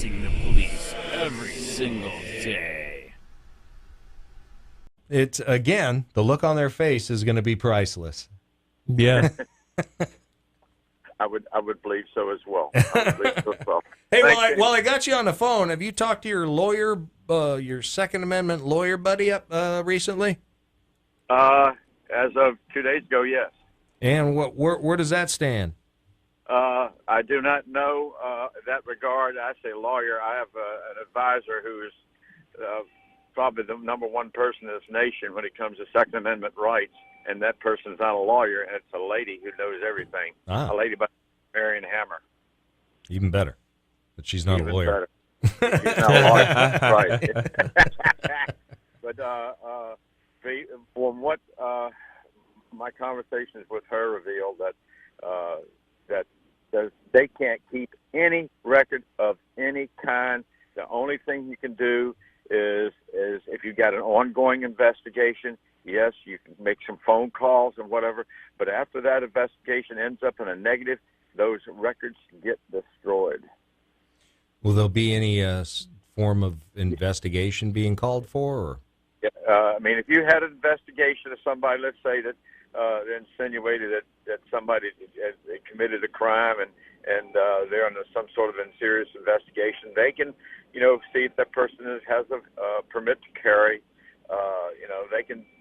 policing the police every single day. It's, again, the look on their face is going to be priceless. Yeah. I would believe so as well. I would believe so as well. Hey, Thank you. while I got you on the phone, have you talked to your lawyer, your Second Amendment lawyer buddy recently? As of 2 days ago, yes. And where does that stand? I do not know that regard. I say lawyer. I have an advisor who is probably the number one person in this nation when it comes to Second Amendment rights, and that person is not a lawyer, and it's a lady who knows everything. A lady by Marion Hammer. Even better. But she's not Even a lawyer. better. She's not a lawyer. Right. But from what my conversations with her revealed that they can't keep any record of any kind. The only thing you can do is if you got an ongoing investigation, yes, you can make some phone calls and whatever. But after that investigation ends up in a negative, those records get destroyed. Will there be any form of investigation being called for? Or? I mean, if you had an investigation of somebody, let's say that insinuated that somebody has committed a crime and they're under some sort of serious investigation, they can, see if that person has a permit to carry.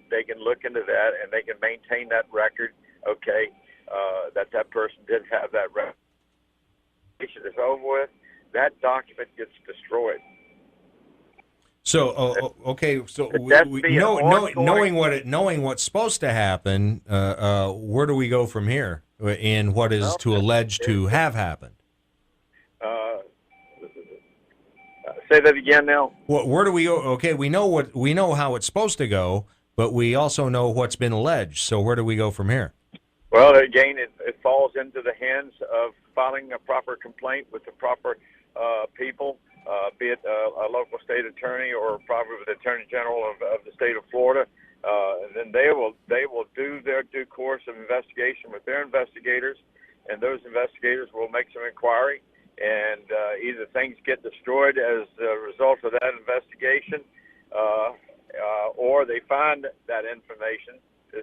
They can look into that and they can maintain that record. Okay, that person did have that record. Is over with. That document gets destroyed. So okay, so knowing what's supposed to happen, where do we go from here in what is alleged to have happened? Say that again now. Where do we go? Okay, we know how it's supposed to go, but we also know what's been alleged. So where do we go from here? Well, again, it falls into the hands of filing a proper complaint with the proper people. Be it a local state attorney or probably the Attorney General of the state of Florida, and then they will do their due course of investigation with their investigators, and those investigators will make some inquiry, and either things get destroyed as a result of that investigation, or they find that information to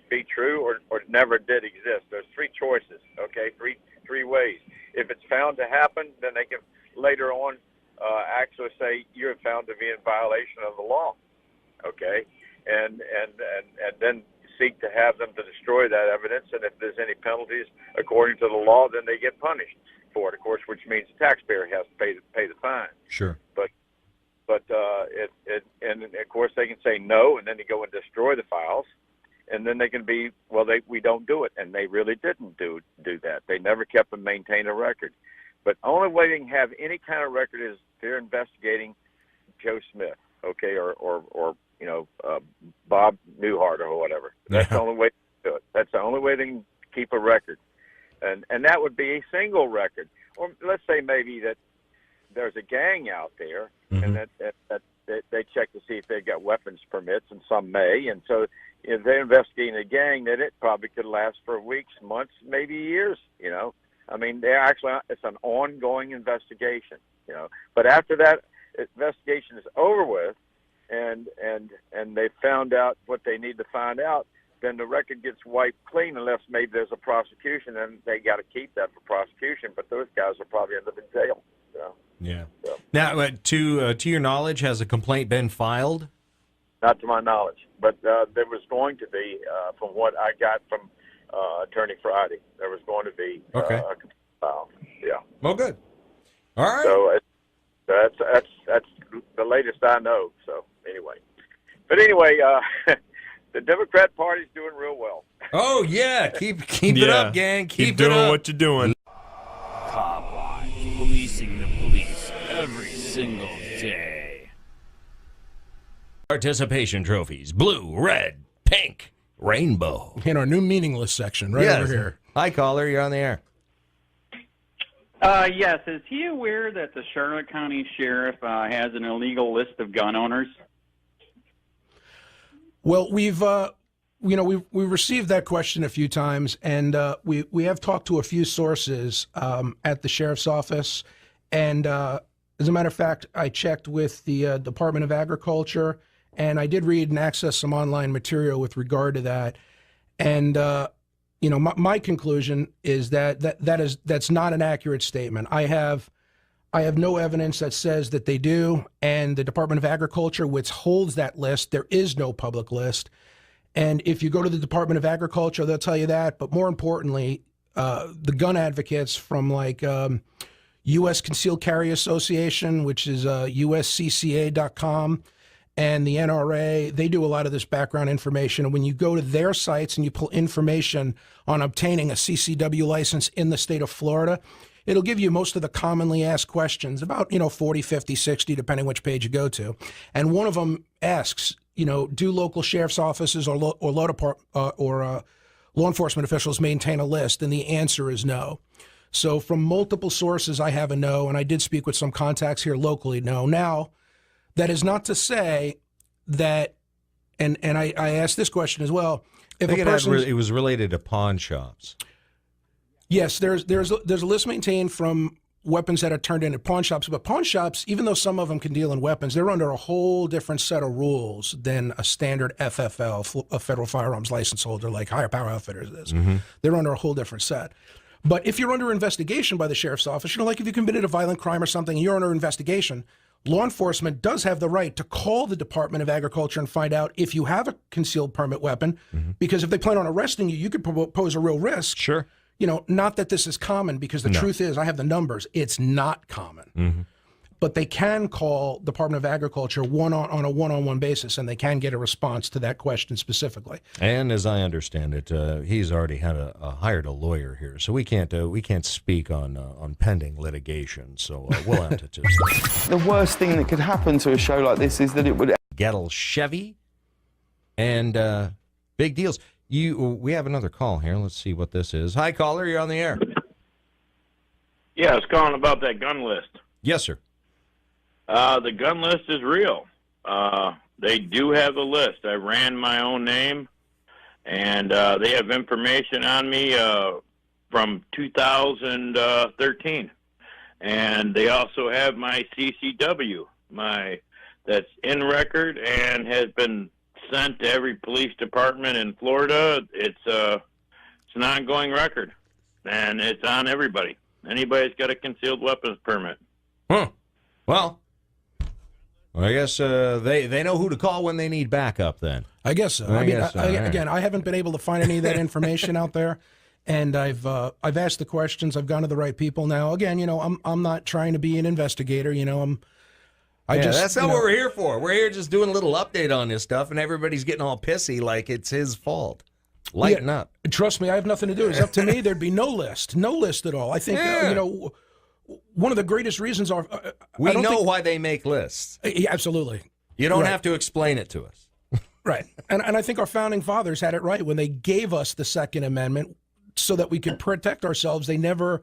be true or never did exist. There's three choices, okay, three ways. If it's found to happen, then they can later on actually say you're found to be in violation of the law, okay, and then seek to have them to destroy that evidence, and if there's any penalties according to the law, then they get punished for it, of course, which means the taxpayer has to pay the fine. Sure. But and of course they can say no, and then they go and destroy the files, and then they can be, we don't do it, and they really didn't do that. They never kept and maintained a record. But only way they can have any kind of record is they're investigating Joe Smith, okay, or Bob Newhart or whatever. That's the only way to do it. That's the only way they can keep a record, and that would be a single record. Or let's say maybe that there's a gang out there, and that they check to see if they've got weapons permits, and some may, and so if they're investigating a gang, then it probably could last for weeks, months, maybe years, I mean, it's an ongoing investigation, But after that investigation is over with, and they found out what they need to find out, then the record gets wiped clean unless maybe there's a prosecution, and they got to keep that for prosecution. But those guys will probably end up in jail. Yeah. So. Now, to your knowledge, has a complaint been filed? Not to my knowledge, but there was going to be, from what I got from Attorney Friday, there was going to be a complaint filed. Yeah. Well, good. All right. So that's the latest I know. So anyway, the Democrat Party's doing real well. Oh yeah, keep it up, gang. Keep doing it up. what you're doing. COPWATCH, policing the police every single day. Participation trophies: blue, red, pink, rainbow. In our new meaningless section, right over here. Hi, caller. You're on the air. Yes. Is he aware that the Charlotte County Sheriff has an illegal list of gun owners? Well, we've received that question a few times, and we have talked to a few sources at the sheriff's office, and As a matter of fact, I checked with the Department of Agriculture, and I did read and access some online material with regard to that. And my conclusion is that's not an accurate statement. I have no evidence that says that they do, and the Department of Agriculture withholds that list. There is no public list. And if you go to the Department of Agriculture, they'll tell you that. But more importantly, the gun advocates from like U.S. Concealed Carry Association, which is uscca.com, and the NRA, they do a lot of this background information. And when you go to their sites and you pull information on obtaining a CCW license in the state of Florida, it'll give you most of the commonly asked questions, about 40, 50, 60, depending which page you go to. And one of them asks, do local sheriff's offices or law enforcement officials maintain a list? And the answer is no. So from multiple sources, I have a no, and I did speak with some contacts here locally, no. Now, that is not to say that, and I asked this question as well. If a person, it was related to pawn shops. Yes, there's a list maintained from weapons that are turned into pawn shops, but pawn shops, even though some of them can deal in weapons, they're under a whole different set of rules than a standard FFL, a federal firearms license holder like Higher Power Outfitters is. Mm-hmm. They're under a whole different set. But if you're under investigation by the sheriff's office, like if you committed a violent crime or something and you're under investigation, law enforcement does have the right to call the Department of Agriculture and find out if you have a concealed permit weapon, because if they plan on arresting you, you could pose a real risk. Sure. Not that this is common, because the truth is, I have the numbers, it's not common. Mm-hmm. But they can call Department of Agriculture on a one-on-one basis, and they can get a response to that question specifically. And as I understand it, he's already had hired a lawyer here, so we can't speak on pending litigation. So we'll have to just. The worst thing that could happen to a show like this is that it would. Gettle Chevy, and big deals. We have another call here. Let's see what this is. Hi, caller. You're on the air. Yeah, I was calling about that gun list. Yes, sir. The gun list is real. They do have the list. I ran my own name, and they have information on me from 2013. And they also have my CCW, that's in record and has been sent to every police department in Florida. It's an ongoing record, and it's on everybody. Anybody's got a concealed weapons permit. Huh. Well, I guess they know who to call when they need backup. Then I guess so. Again, I haven't been able to find any of that information out there, and I've asked the questions. I've gone to the right people now. Again, I'm not trying to be an investigator. That's not what we're here for. We're here just doing a little update on this stuff, and everybody's getting all pissy like it's his fault. Lighten up. Trust me, I have nothing to do. It's up to me. There'd be no list at all. I think one of the greatest reasons are we know why they make lists. Yeah, absolutely. You don't have to explain it to us. Right. And I think our founding fathers had it right when they gave us the Second Amendment so that we could protect ourselves. They never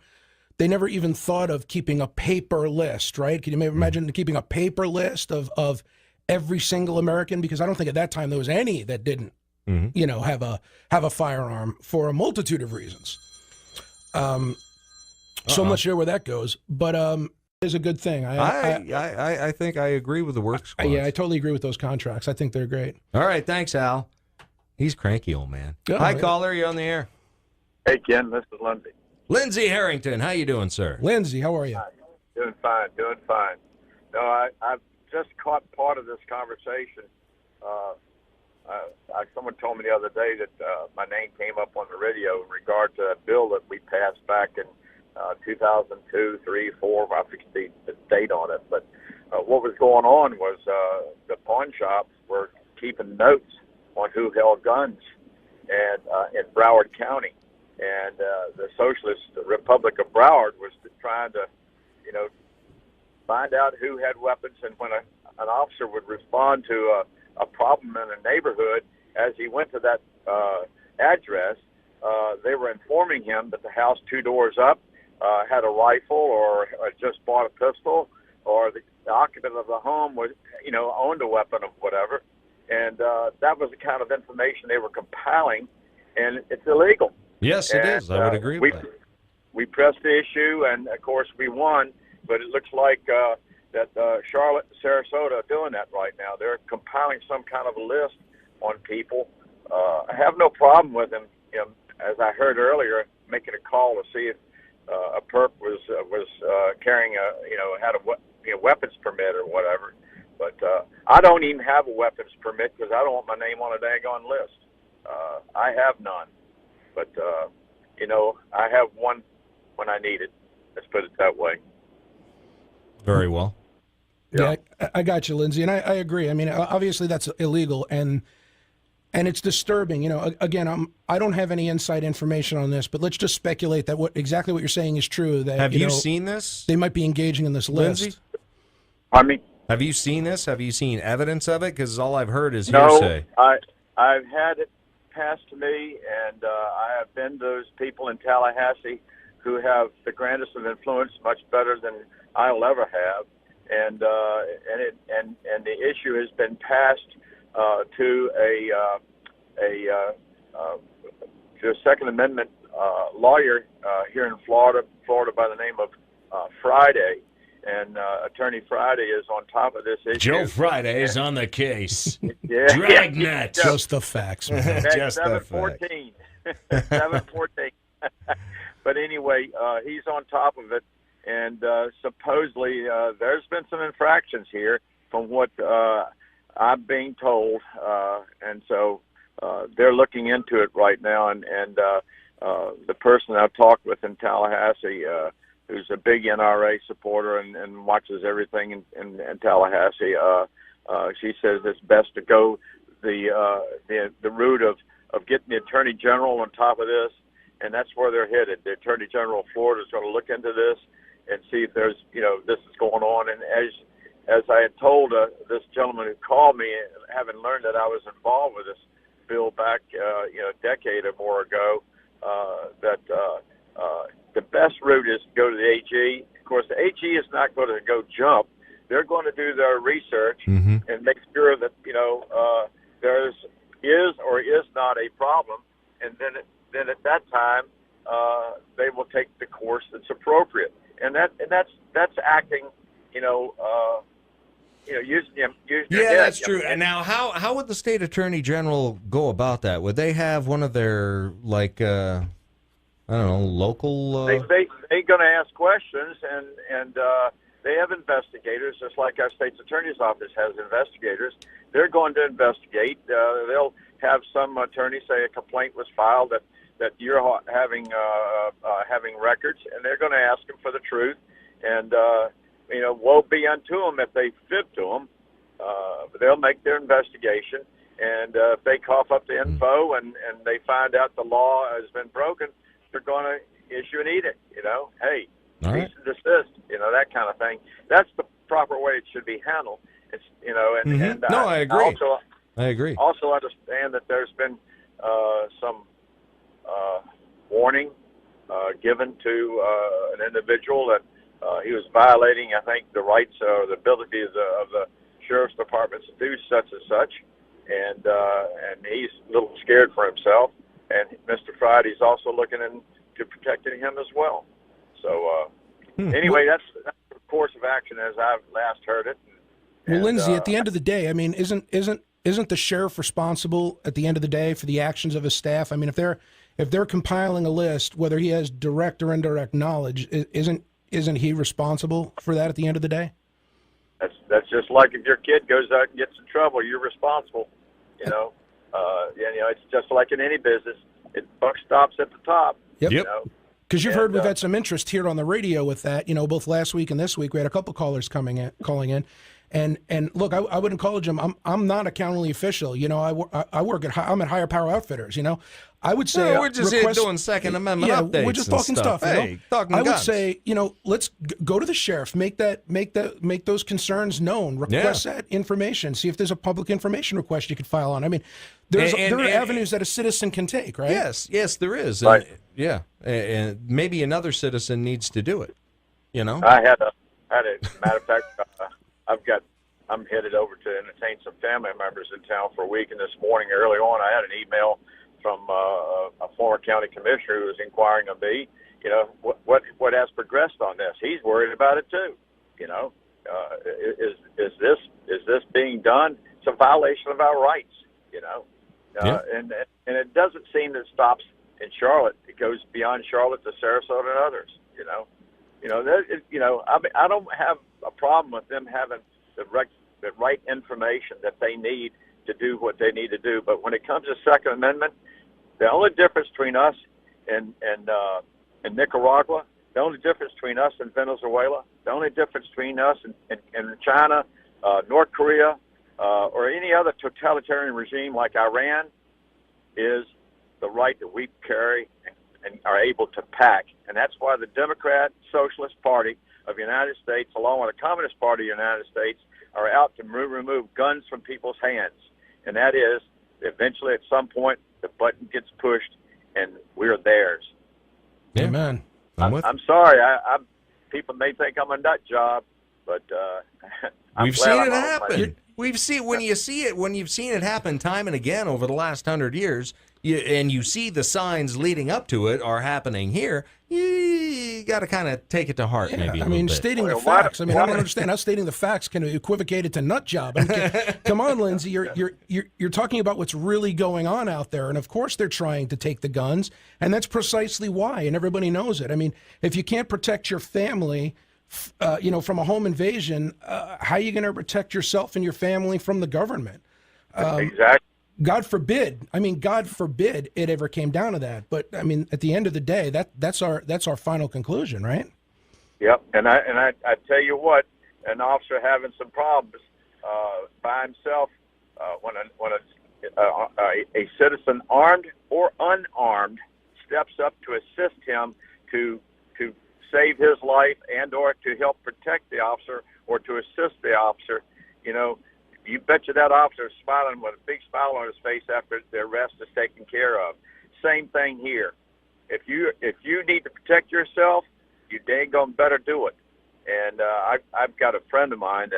even thought of keeping a paper list, right? Can you imagine keeping a paper list of every single American? Because I don't think at that time there was any that didn't, have a firearm for a multitude of reasons. So I'm not sure where that goes, but it's a good thing. I think I agree with the work squad. Yeah, I totally agree with those contracts. I think they're great. All right, thanks, Al. He's cranky, old man. Oh, Hi, caller. You on the air? Hey, Ken. This is Lindsay. Lindsay Harrington. How you doing, sir? Lindsay, how are you? Doing fine. No, I've just caught part of this conversation. Someone told me the other day that my name came up on the radio in regard to a bill that we passed back in 2002, 3, 4. I forget the date on it. But what was going on was the pawn shops were keeping notes on who held guns and in Broward County. And the Socialist Republic of Broward was trying to, find out who had weapons. And when an officer would respond to a problem in a neighborhood, as he went to that address, they were informing him that the house 2 doors up had a rifle or just bought a pistol, or the occupant of the home was, owned a weapon of whatever. And that was the kind of information they were compiling, and it's illegal. Yes, it is. I would agree with that. We pressed the issue, and, of course, we won, but it looks like that Charlotte and Sarasota are doing that right now. They're compiling some kind of a list on people. I have no problem with them, as I heard earlier, making a call to see if a perp was carrying had a weapons permit or whatever. But I don't even have a weapons permit because I don't want my name on a daggone list. I have none. But, I have one when I need it. Let's put it that way. Very well. Yeah, I got you, Lindsay, and I agree. I mean, obviously that's illegal, and it's disturbing. Again, I don't have any inside information on this, but let's just speculate that exactly what you're saying is true. That have you seen this? They might be engaging in this Lindsay? list. Pardon me? Have you seen this? Have you seen evidence of it? Because all I've heard is No, hearsay. I've had it passed to me, and I have been those people in Tallahassee who have the grandest of influence, much better than I'll ever have, and the issue has been passed to a Second Amendment lawyer here in Florida by the name of Friday, and Attorney Friday is on top of this issue. Joe Friday is on the case. Yeah. Dragnet. Just the facts, man. Just the facts. 714. 714. But anyway, he's on top of it, and supposedly there's been some infractions here from what I'm being told, and so they're looking into it right now, and the person I've talked with in Tallahassee, who's a big NRA supporter and watches everything in Tallahassee, she says it's best to go the route of getting the Attorney General on top of this, and that's where they're headed. The Attorney General of Florida is going to look into this and see if there's, this is going on. And as I had told this gentleman who called me, having learned that I was involved with this bill back, a decade or more ago, that the best route is to go to the AG. Of course, the AG is not going to go jump. They're going to do their research and make sure that, there is or is not a problem. And then at that time, they will take the course that's appropriate. And that's acting, using your head. That's true. And now, how would the state attorney general go about that? Would they have one of their local? They're going to ask questions, and they have investigators, just like our state's attorney's office has investigators. They're going to investigate. They'll have some attorney say a complaint was filed that you're having records, and they're going to ask them for the truth. And woe be unto them if they fib to them. They'll make their investigation, and if they cough up the info and they find out the law has been broken, they're going to issue an edict. Hey, cease and desist. That kind of thing. That's the proper way it should be handled. It's and I agree. I agree. Also understand that there's been some warning given to an individual that he was violating, I think, the rights or the abilities of the sheriff's departments to do such and such, and he's a little scared for himself. And Mr. Friday's also looking into protecting him as well. So anyway, that's the course of action as I've last heard it. Well, Lindsay, at the end of the day, I mean, isn't the sheriff responsible at the end of the day for the actions of his staff? I mean, if they're compiling a list, whether he has direct or indirect knowledge, isn't he responsible for that at the end of the day? That's just like if your kid goes out and gets in trouble, you're responsible. It's just like in any business. Buck stops at the top. Yep. Because you've heard we've had some interest here on the radio with that. Both last week and this week, we had a couple callers calling in. And look, I would encourage them. I'm not a county official. I work at I'm at Higher Power Outfitters. I would say we're just here doing Second Amendment updates. We're just talking stuff. Hey, talking I would guns. say let's go to the sheriff, make those concerns known, request that information, see if there's a public information request you could file on. I mean, there are avenues that a citizen can take, right? Yes, there is. Right. And maybe another citizen needs to do it. I had a matter of fact. I'm headed over to entertain some family members in town for a week, and this morning early on I had an email from a former county commissioner who was inquiring of me, what has progressed on this. He's worried about it too, Is this being done? It's a violation of our rights, you know. And it doesn't seem that it stops in Charlotte. It goes beyond Charlotte to Sarasota and others, you know. I don't have a problem with them having the right information that they need to do what they need to do. But when it comes to Second Amendment, the only difference between us and Nicaragua, the only difference between us and Venezuela, the only difference between us and China, North Korea, or any other totalitarian regime like Iran is the right that we carry and are able to pack. And that's why the Democrat Socialist Party of the United States, along with the Communist Party of the United States, are out to remove guns from people's hands. And that is, eventually at some point, the button gets pushed and we're theirs. Yeah. Amen. I'm sorry. People may think I'm a nut job, but we've seen it happen. We've seen when you've seen it happen time and again over the last 100 years, and you see the signs leading up to it are happening here. You got to kind of take it to heart, maybe. I mean, stating the facts. I mean, I don't understand how stating the facts can equivocate it to nut job. I mean, come on, Lindsay. You're talking about what's really going on out there, and of course they're trying to take the guns, and that's precisely why, and everybody knows it. I mean, if you can't protect your family, from a home invasion, how are you going to protect yourself and your family from the government? Exactly. God forbid. I mean, God forbid it ever came down to that. But I mean, at the end of the day, that's our final conclusion, right? Yep. And I tell you what, an officer having some problems by himself, when a citizen, armed or unarmed, steps up to assist him to save his life and or to help protect the officer or to assist the officer, you bet you that officer is smiling with a big smile on his face after the arrest is taken care of. Same thing here. If you need to protect yourself, you dang gone better do it. And I've got a friend of mine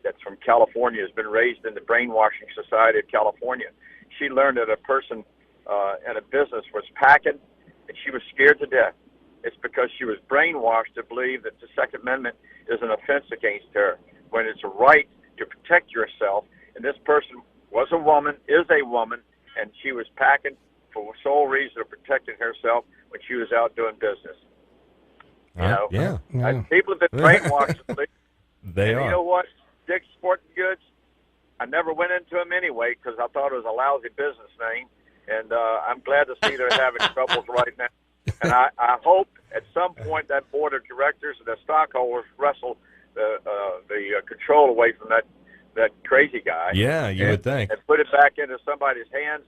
that's from California, has been raised in the Brainwashing Society of California. She learned that a person in a business was packing, and she was scared to death. It's because she was brainwashed to believe that the Second Amendment is an offense against her, when it's a right to protect yourself. And this person was a woman, is a woman, and she was packing for the sole reason of protecting herself when she was out doing business. People have been brainwashed. They are. You know what? Dick's Sporting Goods, I never went into them anyway because I thought it was a lousy business name. And I'm glad to see they're having troubles right now. And I hope at some point that board of directors and the stockholders wrestle the control away from that crazy guy. Yeah, you would think. And put it back into somebody's hands,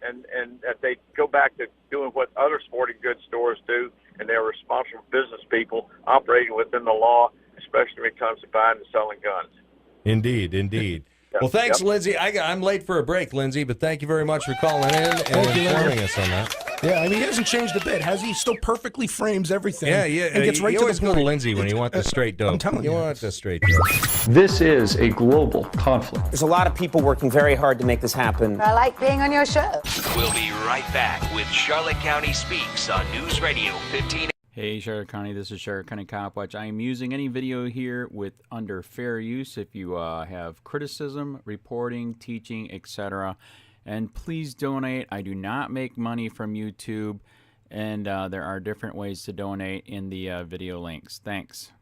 and that they go back to doing what other sporting goods stores do, and they're responsible business people operating within the law, especially when it comes to buying and selling guns. Indeed. Well, thanks, Lindsay. I'm late for a break, Lindsay, but thank you very much for calling in and informing us on that. Yeah, I mean, he hasn't changed a bit, has he? He still perfectly frames everything. Yeah. And gets right you to always the go point. to Lindsay when you want the straight dope. I'm telling you. You want the straight dope. This is a global conflict. There's a lot of people working very hard to make this happen. I like being on your show. We'll be right back with Charlotte County Speaks on News Radio 15. Hey, Charlotte County, this is Charlotte County COPWATCH. I am using any video here under fair use if you have criticism, reporting, teaching, etc. And please donate. I do not make money from YouTube, and there are different ways to donate in the video links. Thanks.